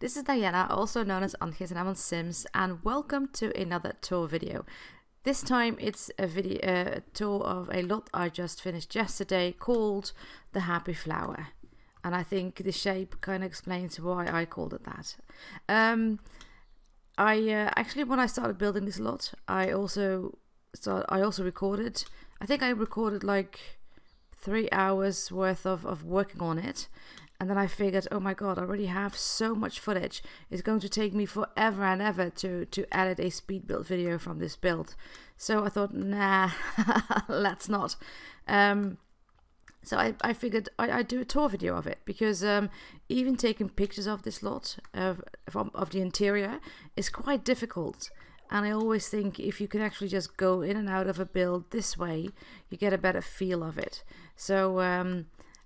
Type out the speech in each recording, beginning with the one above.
this is Diana, also known as Anchesenamon Sims, and welcome to another tour video. This time it's a tour of a lot I just finished yesterday called the Happy Flower, and I think the shape kind of explains why I called it that. Actually, when I started building this lot, I also recorded. I think I recorded like 3 hours worth of working on it. And then I figured, oh my god, I already have so much footage. It's going to take me forever and ever to edit a speed build video from this build. So I thought, nah, let's not. So I figured I'd do a tour video of it, because even taking pictures of this lot, of the interior, is quite difficult. And I always think if you can actually just go in and out of a build this way, you get a better feel of it. So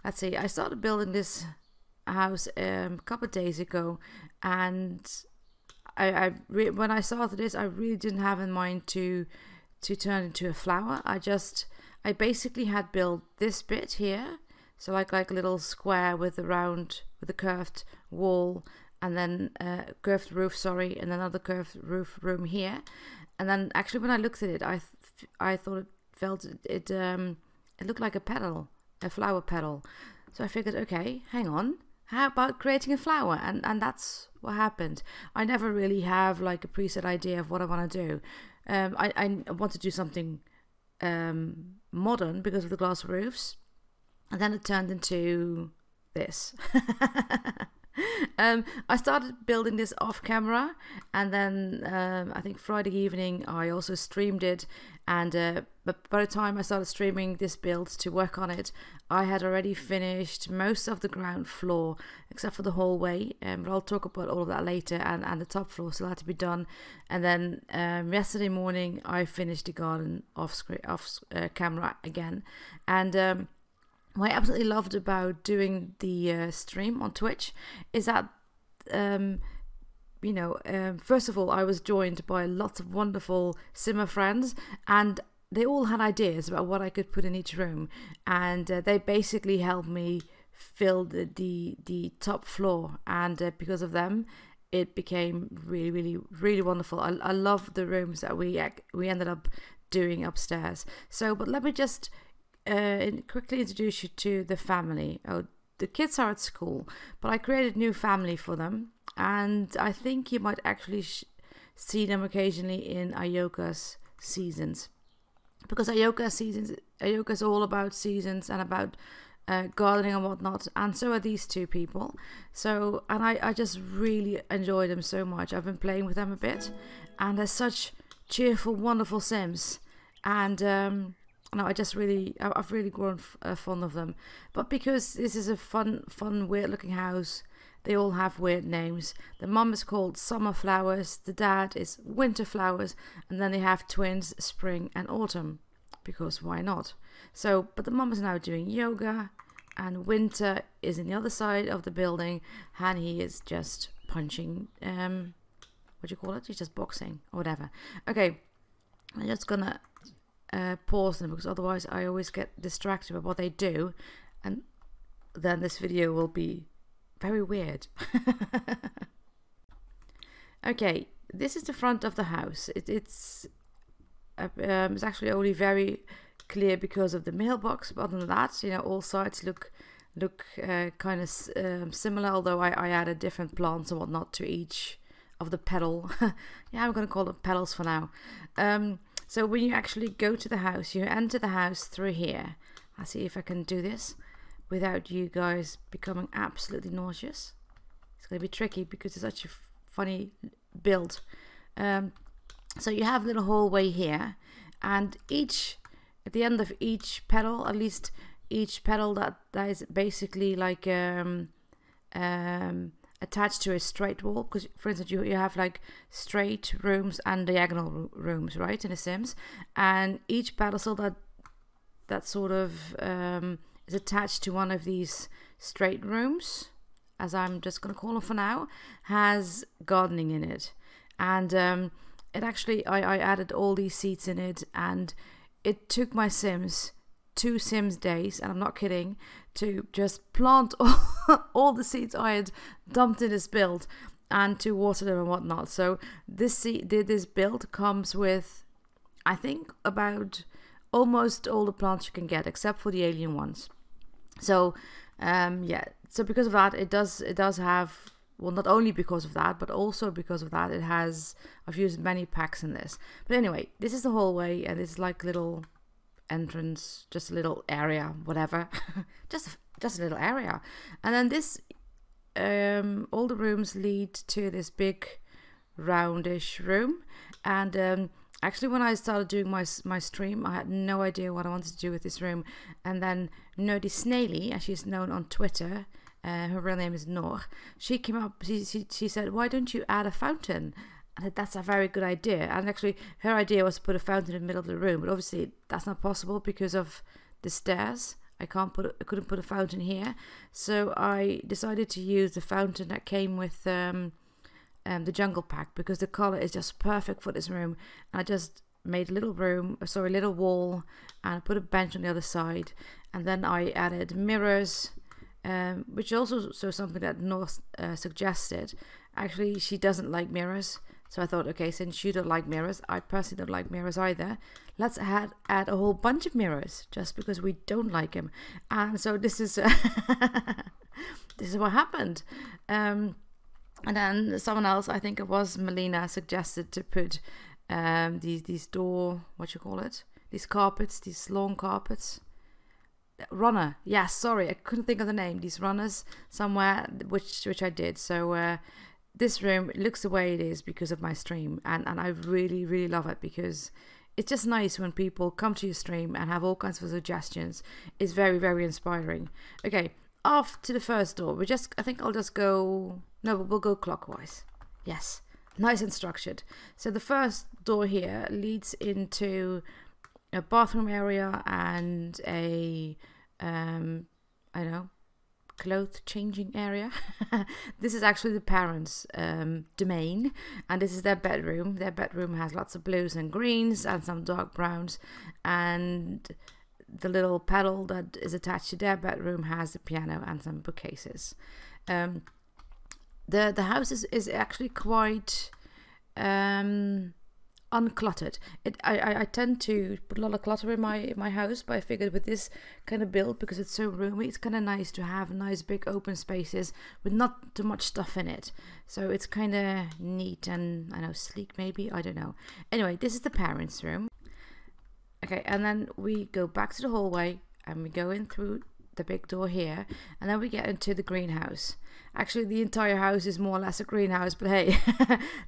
let's see, I started building this house a couple of days ago, and when I started this, I really didn't have in mind to turn into a flower. I basically had built this bit here, so like a little square with a curved wall, and then curved roof, sorry, and another curved roof room here. And then actually when I looked at it, I thought it looked like a petal, a flower petal. So I figured, okay, hang on, how about creating a flower? And that's what happened. I never really have like a preset idea of what I want to do. I want to do something modern because of the glass roofs, and then it turned into this. I started building this off camera, and then I think Friday evening I also streamed it, and but by the time I started streaming this build to work on it, I had already finished most of the ground floor except for the hallway, but I'll talk about all of that later, and the top floor still had to be done. And then yesterday morning I finished the garden off camera again. And what I absolutely loved about doing the stream on Twitch is that, first of all, I was joined by lots of wonderful Simmer friends, and they all had ideas about what I could put in each room, and they basically helped me fill the top floor, and because of them, it became really, really, really wonderful. I love the rooms that we ended up doing upstairs. So, but let me just quickly introduce you to the family. Oh, the kids are at school, but I created a new family for them, and I think you might actually see them occasionally in Ayoka's seasons, because Ayoka's all about seasons and about gardening and whatnot, and so are these two people. So, and I just really enjoy them so much. I've been playing with them a bit, and they're such cheerful, wonderful Sims, and no, I've really grown fond of them. But because this is a fun, weird looking house, they all have weird names. The mum is called Summer Flowers, the dad is Winter Flowers, and then they have twins, Spring and Autumn, because why not? So, but the mum is now doing yoga, and Winter is in the other side of the building, and he is just punching, what do you call it? He's just boxing or whatever. Okay, I'm just gonna pause them, because otherwise I always get distracted by what they do, and then this video will be very weird. Okay, this is the front of the house. It's actually only very clear because of the mailbox, but other than that, all sides look kind of similar, although I added different plants and whatnot to each of the petal. Yeah, I'm gonna call them petals for now. So when you actually go to the house, you enter the house through here. I'll see if I can do this without you guys becoming absolutely nauseous. It's going to be tricky because it's such a funny build. So you have a little hallway here, and at the end of each petal, at least each petal that is basically like attached to a straight wall, because for instance you have like straight rooms and diagonal rooms, right, in the Sims, and each pedestal that sort of is attached to one of these straight rooms, as I'm just going to call them for now, has gardening in it. And it actually, I added all these seeds in it, and it took my Sims 2 Sims days, and I'm not kidding, to just plant all the seeds I had dumped in this build and to water them and whatnot. So this build comes with, I think, about almost all the plants you can get, except for the alien ones. So yeah, so because of that, it does have, well, not only because of that, but also because of that, I've used many packs in this. But anyway, this is the hallway, and this is like little entrance, just a little area, whatever, just a little area. And then this, all the rooms lead to this big roundish room. And actually, when I started doing my stream, I had no idea what I wanted to do with this room. And then Nerdy Snaily, as she's known on Twitter, her real name is Noor, she came up, she said, why don't you add a fountain? I said, that's a very good idea. And actually, her idea was to put a fountain in the middle of the room, but obviously that's not possible because of the stairs. I couldn't put a fountain here. So I decided to use the fountain that came with the jungle pack, because the color is just perfect for this room. And I just made a little little wall, and I put a bench on the other side. And then I added mirrors, which also something that North suggested. Actually, she doesn't like mirrors, so I thought, okay, since you don't like mirrors, I personally don't like mirrors either, let's add a whole bunch of mirrors just because we don't like them. And so this is this is what happened. And then someone else, I think it was Melina, suggested to put these door, what you call it, these carpets, these lawn carpets. Runner, yes, sorry, I couldn't think of the name. These runners somewhere, which I did. So this room looks the way it is because of my stream, and I really, really love it, because it's just nice when people come to your stream and have all kinds of suggestions. It's very, very inspiring. Okay, off to the first door. I think I'll just go, no, we'll go clockwise. Yes, nice and structured. So the first door here leads into a bathroom area and a I don't know, clothes changing area. This is actually the parents' domain, and this is their bedroom. Their bedroom has lots of blues and greens and some dark browns, and the little pedal that is attached to their bedroom has the piano and some bookcases. The house is actually quite uncluttered. I tend to put a lot of clutter in my house, but I figured with this kind of build, because it's so roomy, it's kind of nice to have nice big open spaces with not too much stuff in it. So it's kind of neat and, I know, sleek maybe, I don't know. Anyway, this is the parents' room. Okay, and then we go back to the hallway and we go in through the big door here, and then we get into the greenhouse. Actually, the entire house is more or less a greenhouse, but hey,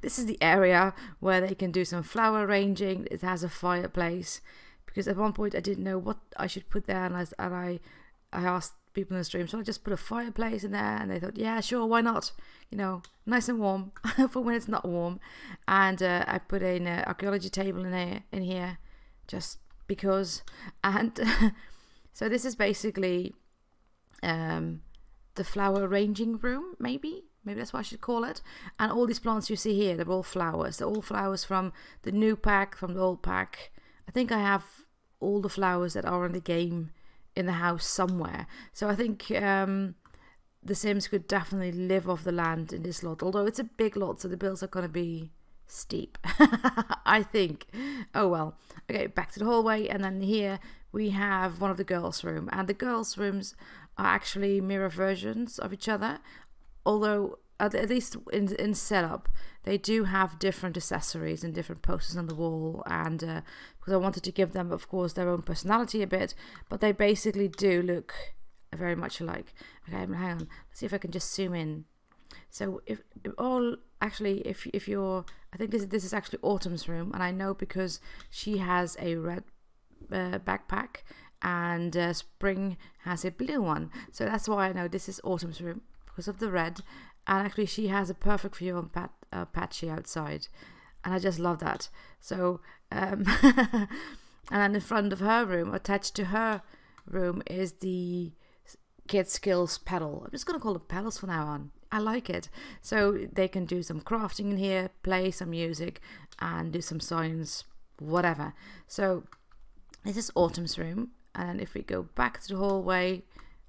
this is the area where they can do some flower arranging. It has a fireplace, because at one point I didn't know what I should put there, and I asked people in the stream, so I just put a fireplace in there, and they thought, yeah, sure, why not? You know, nice and warm for when it's not warm. And I put an archaeology table in here, just because. And so this is basically the flower arranging room, maybe that's what I should call it. And all these plants you see here, they're all flowers. They're all flowers from the new pack, from the old pack. I think I have all the flowers that are in the game in the house somewhere. So I think the Sims could definitely live off the land in this lot, although it's a big lot, so the bills are going to be steep. I think. Oh well. Okay, back to the hallway, and then here we have one of the girls' room, and the girls' rooms are actually mirror versions of each other, although at least in setup they do have different accessories and different posters on the wall, and because I wanted to give them, of course, their own personality a bit, but they basically do look very much alike. Okay, hang on, let's see if I can just zoom in. So if you're, I think this is actually Autumn's room, and I know because she has a red backpack, and Spring has a blue one, so that's why I know this is Autumn's room, because of the red. And actually she has a perfect view on Patchy outside, and I just love that. So and then in front of her room, attached to her room, is the Kid Skills pedal. I'm just gonna call it pedals from now on. I like it. So they can do some crafting in here, play some music, and do some science, whatever. So this is Autumn's room. And then if we go back to the hallway,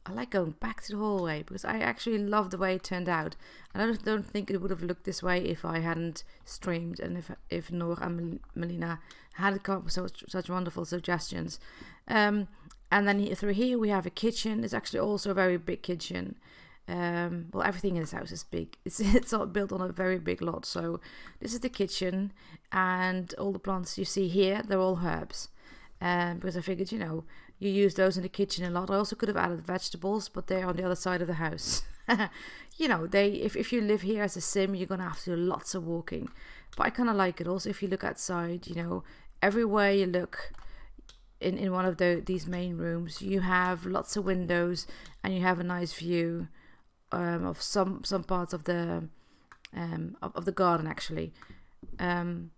I like going back to the hallway because I actually love the way it turned out. And I don't think it would have looked this way if I hadn't streamed and if Noor and Melina hadn't come up with such wonderful suggestions. And then through here we have a kitchen. It's actually also a very big kitchen. Well, everything in this house is big. It's all built on a very big lot. So this is the kitchen, and all the plants you see here, they're all herbs. Because I figured, you know, you use those in the kitchen a lot. I also could have added vegetables, but they're on the other side of the house. You know, if you live here as a sim, you're gonna have to do lots of walking. But I kind of like it. Also, if you look outside, you know, everywhere you look in one of these main rooms, you have lots of windows, and you have a nice view of some parts of the garden actually. And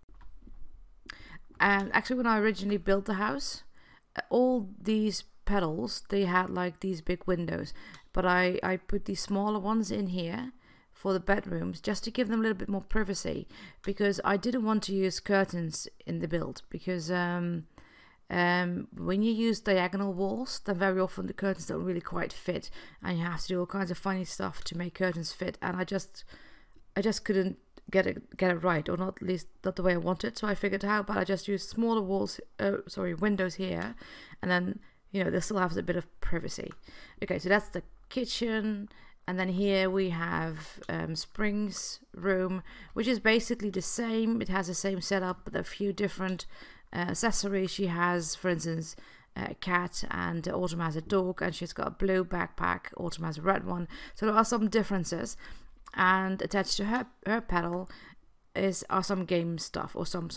actually, when I originally built the house, all these petals, they had like these big windows, but I put these smaller ones in here for the bedrooms just to give them a little bit more privacy, because I didn't want to use curtains in the build, because when you use diagonal walls, then very often the curtains don't really quite fit, and you have to do all kinds of funny stuff to make curtains fit, and I just couldn't get it right, or not, at least not the way I wanted. So I figured, how about I just use smaller windows here, and then, you know, they still have a bit of privacy. Okay, so that's the kitchen, and then here we have Spring's room, which is basically the same. It has the same setup, but a few different accessories. She has, for instance, a cat, and Autumn has a dog, and she's got a blue backpack. Autumn has a red one. So there are some differences. And attached to her pedal are some game stuff, or some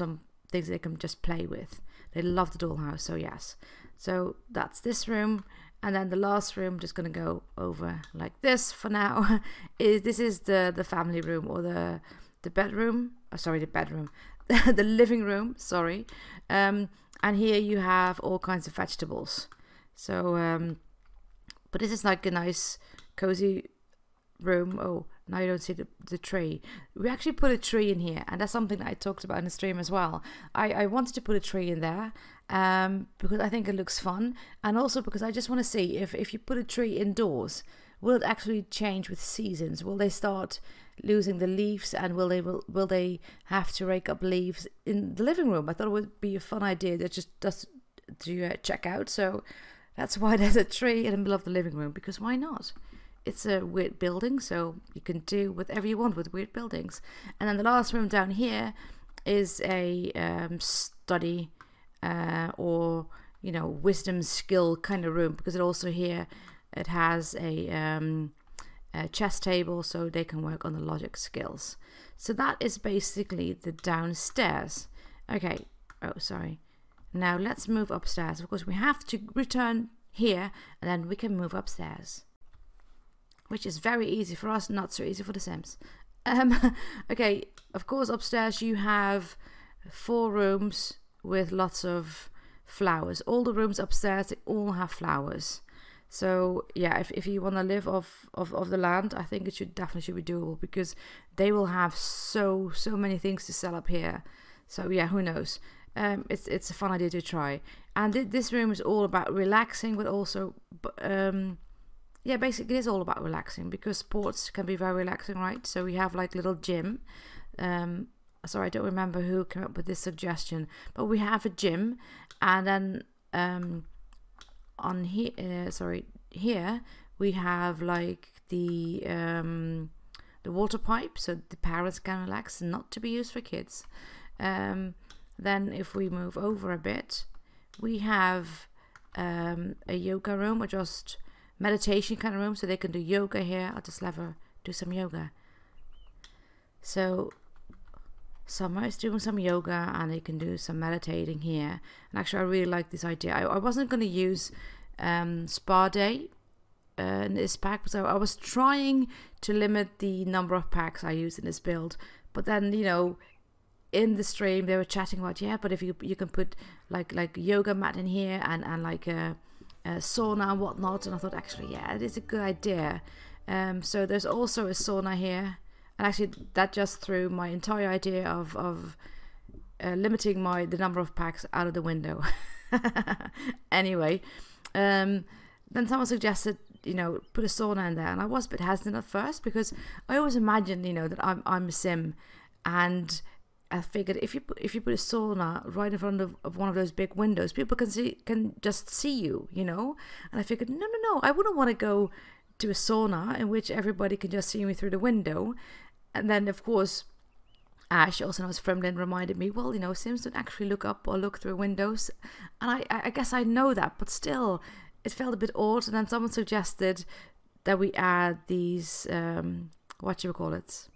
things they can just play with. They love the dollhouse, so yes. So that's this room, and then the last room, just gonna go over like this for now. This is the family room, or the bedroom. Oh, sorry, the bedroom, the living room. Sorry. And here you have all kinds of vegetables. So, but this is like a nice cozy room. Oh, now you don't see the tree. We actually put a tree in here, and that's something that I talked about in the stream as well. I wanted to put a tree in there because I think it looks fun, and also because I just want to see if you put a tree indoors, will it actually change with seasons? Will they start losing the leaves, and will they have to rake up leaves in the living room? I thought it would be a fun idea to check out. So that's why there's a tree in the middle of the living room, because why not? It's a weird building, so you can do whatever you want with weird buildings. And then the last room down here is a study or, you know, wisdom skill kind of room, because it has a chess table, so they can work on the logic skills. So that is basically the downstairs. Okay. Oh, sorry. Now let's move upstairs. Of course, we have to return here, and then we can move upstairs, which is very easy for us, not so easy for the Sims. Okay, of course, upstairs you have 4 rooms with lots of flowers. All the rooms upstairs, they all have flowers. So yeah, if you want to live off the land, I think it definitely should be doable, because they will have so many things to sell up here. So yeah, who knows? It's a fun idea to try. And this room is all about relaxing, but also yeah, basically it's all about relaxing, because sports can be very relaxing, right? So we have like little gym. Sorry, I don't remember who came up with this suggestion, but we have a gym, and then on here, here we have like the water pipe, so the parents can relax, not to be used for kids. Then if we move over a bit, we have a yoga room, or just meditation kind of room, so they can do yoga here. I'll just let her do some yoga. So Summer is doing some yoga, and they can do some meditating here. And actually, I really like this idea. I wasn't going to use spa day in this pack, because I was trying to limit the number of packs I use in this build. But then, you know, in the stream they were chatting about, yeah, but if you can put like yoga mat in here, and like a sauna and whatnot, and I thought, actually, yeah, it is a good idea. So there's also a sauna here, and actually that just threw my entire idea of limiting the number of packs out of the window. Anyway, then someone suggested, you know, put a sauna in there, and I was a bit hesitant at first because I always imagined, you know, that I'm a sim, and I figured if you put a sauna right in front of one of those big windows, people can just see you, you know. And I figured no, I wouldn't want to go to a sauna in which everybody can just see me through the window. And then of course Ash, also known as Fremlin, reminded me, well, you know, Sims don't actually look up or look through windows. And I guess I know that, but still, it felt a bit odd. And then someone suggested that we add these, what you call it?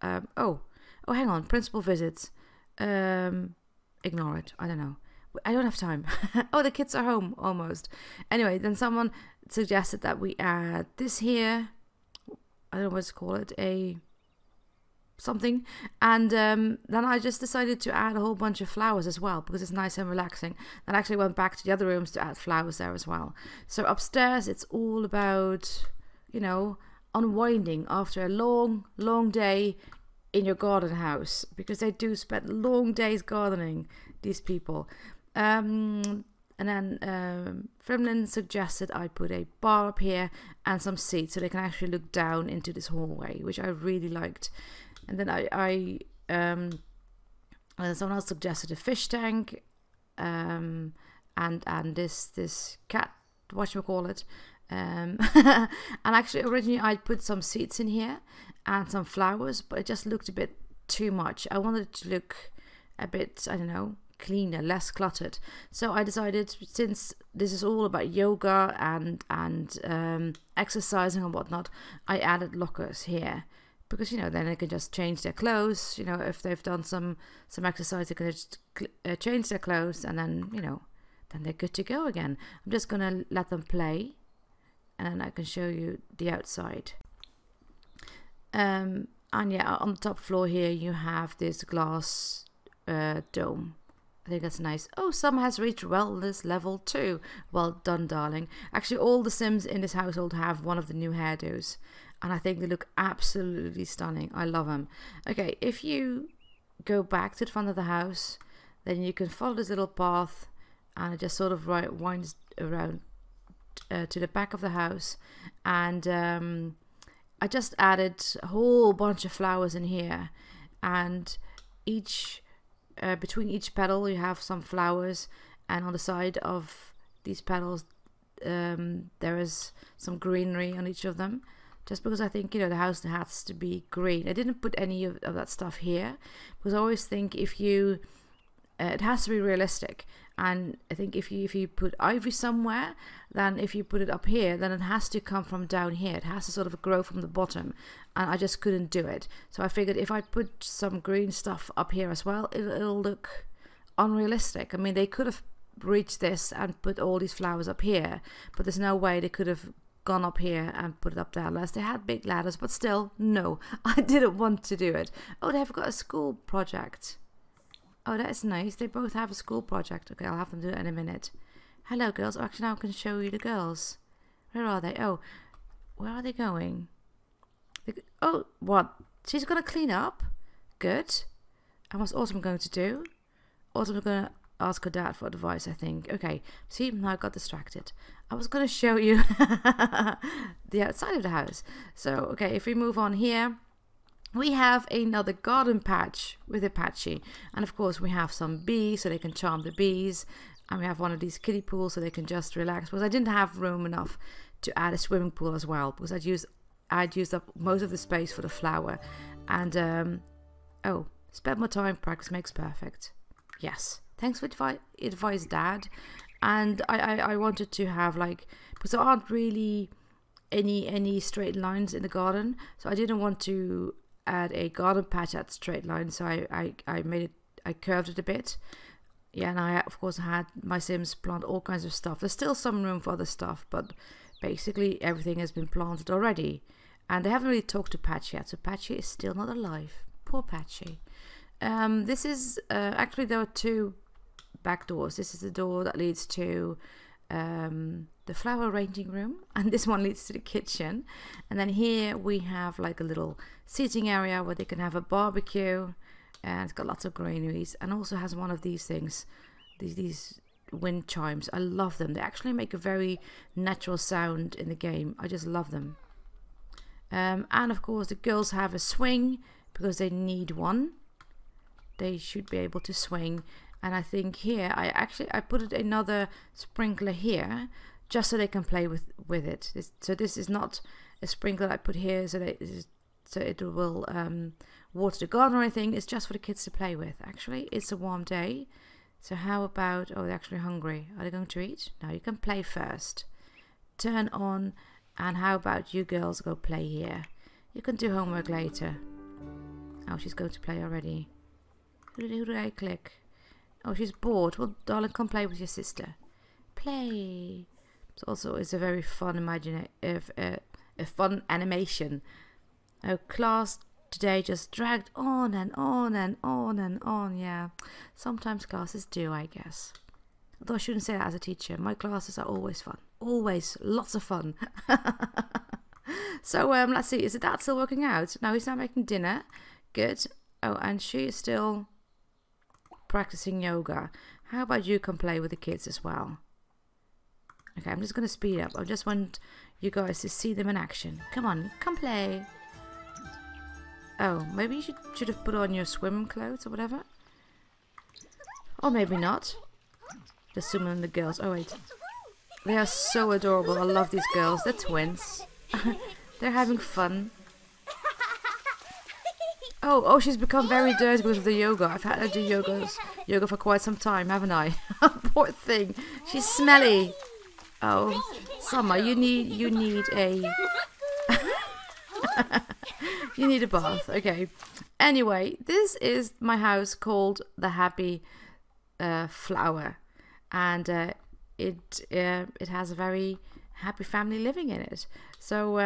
Oh, hang on, principal visits. Ignore it, I don't know. I don't have time. Oh, the kids are home, almost. Anyway, then someone suggested that we add this here. I don't know what to call it, something, and then I just decided to add a whole bunch of flowers as well because it's nice and relaxing. And I actually went back to the other rooms to add flowers there as well. So upstairs it's all about, you know, unwinding after a long day in your garden house, because they do spend long days gardening, these people. And then Fremlin suggested I put a bar up here and some seats so they can actually look down into this hallway, which I really liked. And then someone else suggested a fish tank, and this cat, whatchamacallit. And actually originally I'd put some seats in here and some flowers, but it just looked a bit too much. I wanted it to look a bit, I don't know, cleaner, less cluttered. So I decided, since this is all about yoga and exercising and whatnot, I added lockers here. Because, you know, then they can just change their clothes. You know, if they've done some exercise, they can just change their clothes, and then, you know, then they're good to go again. I'm just going to let them play, and I can show you the outside. And yeah, on the top floor here, you have this glass dome. I think that's nice. Oh, Summer has reached wellness level 2. Well done, darling. Actually, all the Sims in this household have one of the new hairdos. And I think they look absolutely stunning. I love them. Okay, if you go back to the front of the house, then you can follow this little path, and it just sort of winds around to the back of the house. And I just added a whole bunch of flowers in here, and between each petal you have some flowers, and on the side of these petals there is some greenery on each of them. Just because I think, you know, the house has to be green. I didn't put any of that stuff here because I always think if you, it has to be realistic. And I think if you put ivy somewhere, then if you put it up here, then it has to come from down here. It has to sort of grow from the bottom, and I just couldn't do it. So I figured if I put some green stuff up here as well, it'll look unrealistic. I mean, they could have reached this and put all these flowers up here, but there's no way they could have gone up here and put it up there unless they had big ladders. But still, no, I didn't want to do it. Oh, they've got a school project. Oh, that's nice. They both have a school project. Okay, I'll have them do it in a minute. Hello, girls. Oh, actually, now I can show you the girls. Where are they? Oh, where are they going? Oh, what? She's gonna clean up. Good. And what's Autumn going to do? Autumn's gonna ask her dad for advice, I think. Okay, see, now I got distracted. I was going to show you the outside of the house. So, okay, if we move on here, we have another garden patch with Apache. And of course, we have some bees so they can charm the bees. And we have one of these kiddie pools so they can just relax. Because I didn't have room enough to add a swimming pool as well. Because I'd used up most of the space for the flower. And, oh, spend more time, practice makes perfect. Yes. Thanks for advice, Dad. And I wanted to have, like, because there aren't really any straight lines in the garden, so I didn't want to add a garden patch at straight lines, so I curved it a bit. Yeah, and I of course had my Sims plant all kinds of stuff. There's still some room for other stuff, but basically everything has been planted already. And they haven't really talked to Patchy yet, so Patchy is still not alive. Poor Patchy. This is actually there are two back doors. This is the door that leads to the flower arranging room, and this one leads to the kitchen. And then here we have like a little seating area where they can have a barbecue. and it's got lots of granaries, and also has one of these things, these wind chimes. I love them. They actually make a very natural sound in the game. I just love them. And of course the girls have a swing because they need one. They should be able to swing. And I think here I put it another sprinkler here just so they can play with it. So this is not a sprinkler I put here so it will water the garden or anything. It's just for the kids to play with. Actually, it's a warm day. So how about, oh, they're actually hungry. Are they going to eat? No, you can play first. Turn on. And how about you girls go play here? You can do homework later. Oh, she's going to play already. Who did I click? Oh, she's bored. Well, darling, come play with your sister. Play. It's a very fun a fun animation. Oh, class today just dragged on and on and on and on. Yeah, sometimes classes do, I guess. Although I shouldn't say that as a teacher. My classes are always fun. Always lots of fun. So let's see. Is the dad still working out? No, he's not making dinner. Good. Oh, and she is still practicing yoga. How about you come play with the kids as well? Okay, I'm just going to speed up. I just want you guys to see them in action. Come on, come play. Oh, maybe you should have put on your swim clothes or whatever. Or maybe not. Just zoom in the girls. Oh, wait. They are so adorable. I love these girls. They're twins. They're having fun. Oh, she's become very dirty because of the yoga. I've had her do yoga for quite some time, haven't I? Poor thing. She's smelly. Oh, Summer, you need a you need a bath. Okay. Anyway, this is my house called the Happy Flower, and it has a very happy family living in it. So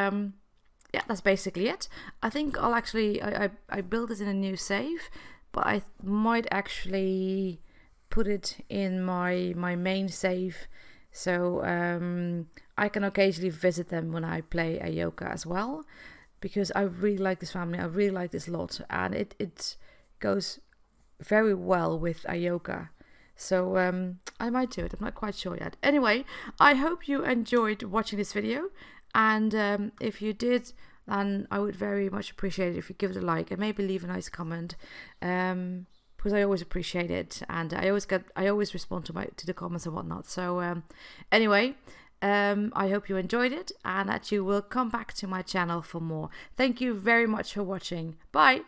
yeah, that's basically it. I think I'll actually I built this in a new save, but I might actually put it in my main save, so I can occasionally visit them when I play Ayoka as well, because I really like this family. I really like this lot, and it goes very well with Ayoka. So I might do it. I'm not quite sure yet. Anyway, I hope you enjoyed watching this video. And if you did, then I would very much appreciate it if you give it a like and maybe leave a nice comment, because I always appreciate it, and I always respond to the comments and whatnot. So anyway, I hope you enjoyed it and that you will come back to my channel for more. Thank you very much for watching. Bye.